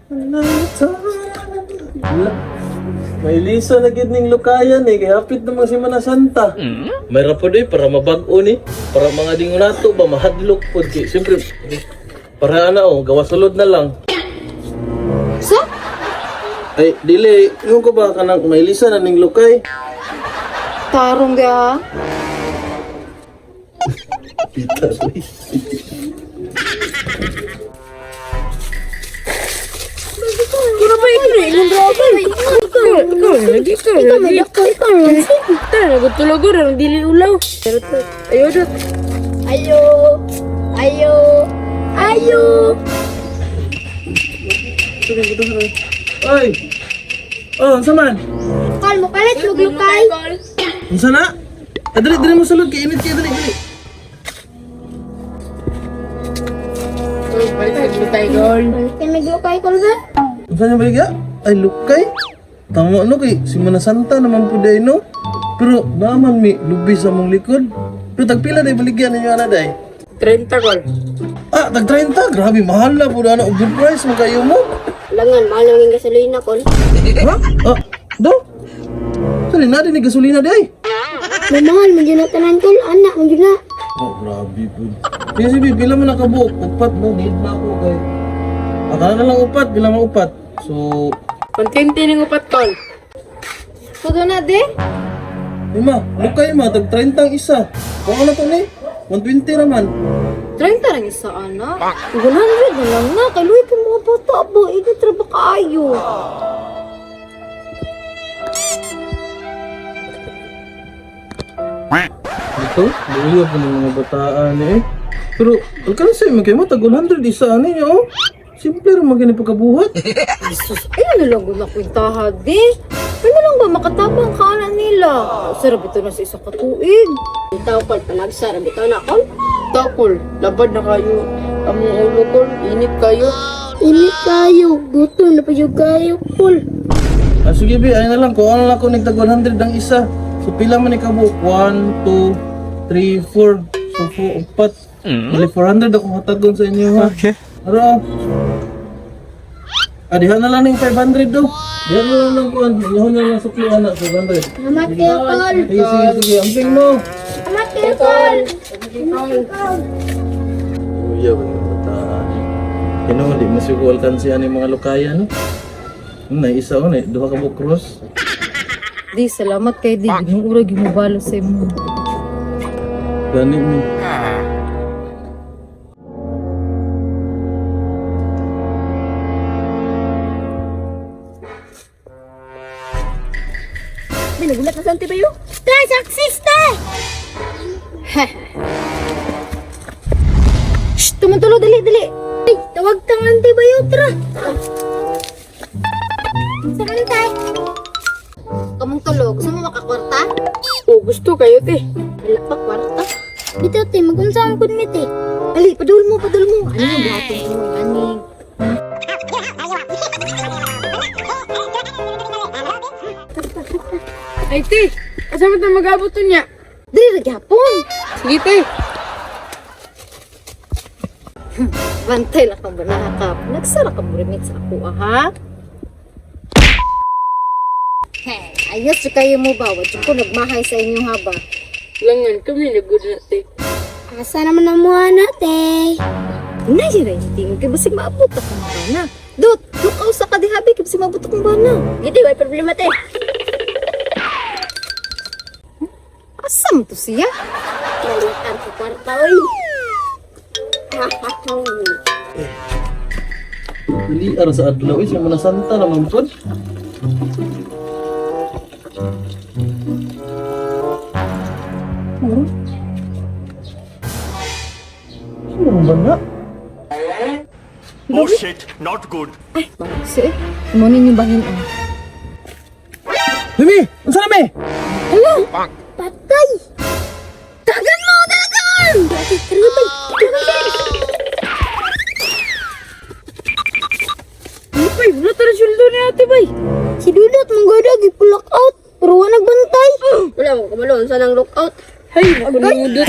Wala. May lisa na gid ning lukayan eh, kaya hapit naman si Mana Santa. May rapod eh, para mabag-o ni. Para mga dingunato ba, mahadlok po. Siyempre, para gawa sulod na lang. So? Ay, dili, yung ko ba kanang may lisa na ning lukay? Tarong ga. Kira ba ikaw? Ilang drabay? Ikaw, lagi ka. Ikaw, nagutulog ko rin, dili ulaw. Ayaw dot. Ayo. Ayo. Ayo. Ay! Oh, unsa man? Kal mo palit, luglukay. Unsa na? Dali mo sulod, kay init kay dali. Kaya may glukay ko ba? Unsa niya baligya? Ay, lukay? Tama kay si Mana Santa naman po day, no? Pero naman mi lubi sa mong likod. Pero tagpila day baligyan ninyo ana day? 30 kol. Ah, tag 30. Grabe, mahal na po na good price mo kayo mo. Langan, mahal lang yung gasolina ko. Ha? Ah, do? Sali na din gasolina day. May mahal, medyo na tanan ko. Anak, medyo na. Oh, grabe po. Kaya si Bibi, pila mo nakabuok? Upat mo, need na ako kay. Akala na lang upat, pila mo upat. So, Kontinti ng upat kol. Puto na, de? lima, lukay ma, tag 30 ang isa. Kung ano to ni? 120 naman. 30 lang isa, anak. 100 na lang na. Kaluwi po mga bata ba? Ikatraba kaayo. Ito, buya po ng mga bataan eh. Pero, alkansay mo kayo mo, tag 100 isa ano niyo, oh. Simple rin magiging pagkabuhat. Ay, sus. Ay, ano lang gula kwintaha, de? Ano lang ba makatabang kanan nila? Sarap ito na sa isa katuig. Itaw, Kol, panagsarap ito na, Kol. Ito kol. Labad na kayo. Among ulo kol. Init kayo. Init kayo. Gutom na pa yung kayo, Kol. Ah, sige Bi, ayun na lang. Kung ano lang ko nagtag 100 ang isa. So, pila man ikabuok? 1, 2, 3, 4. So, 4, 4. Bali, 400 ako hatagon sa inyo, ha? Okay. Ano? Ah, dihan na lang ng 500 do. Dihan na lang ng kuhan. Dihan na lang sukli anak, 500. Salamat kayo, Kol. Sige. Amping mo. Salamat kayo, Kol. Uya, mga bataan. Kino, di mo siguro alkansiyan yung mga lukaya, no? Na isa o, duha ka mo cross. Di, salamat kayo, di. Ginurag yung mabalo sa imo. Gani mo. May nagulat na sa antibayo. Transaksista! Shh! Tumutulo, dali! Ay, tawag kang antibayo, tra! Saan ka tayo? Kamong tulog, gusto mo makakwarta? O gusto kayo te. Wala pa kwarta. Dito, te, mag-unsa ang kunmit, eh. Ali, padul mo. Ano yung buhatin mo, aning? Ay te. Kasama na mag-abot to niya. Dali, naghapon! Sige te. Bantay lang kang banakap. Nagsara ka mo rin sa ako, ha? Hey, ayos sa kayo mo ba? Wadyo ko nagmahay sa inyong haba. Langan kami nagod na te. Asa naman ang mga nate? Nahirating kay basig maabot akong bana. Dot, lukaw sa kadihabi kay basig maabot akong bana. Giti, may problema te. Asam to siya? Nalitan ko kwarta, oy. Dili ara sa adlaw is Mana Santa naman pod. Ano ba na? Oh shit, not good. Ay, bangsi. Kumanin yung bangin. Mimi, unsa na mi? Hello? Patay! Dagan mo! Dagan! Dati, karabay! Ano pa? Wala tara syuldo ni ate bay. Si Dudot, manggadag, ipulak out. Pero wala nagbantay. Wala mo kamalon. Saan ang lookout? Hay, ako nangudot.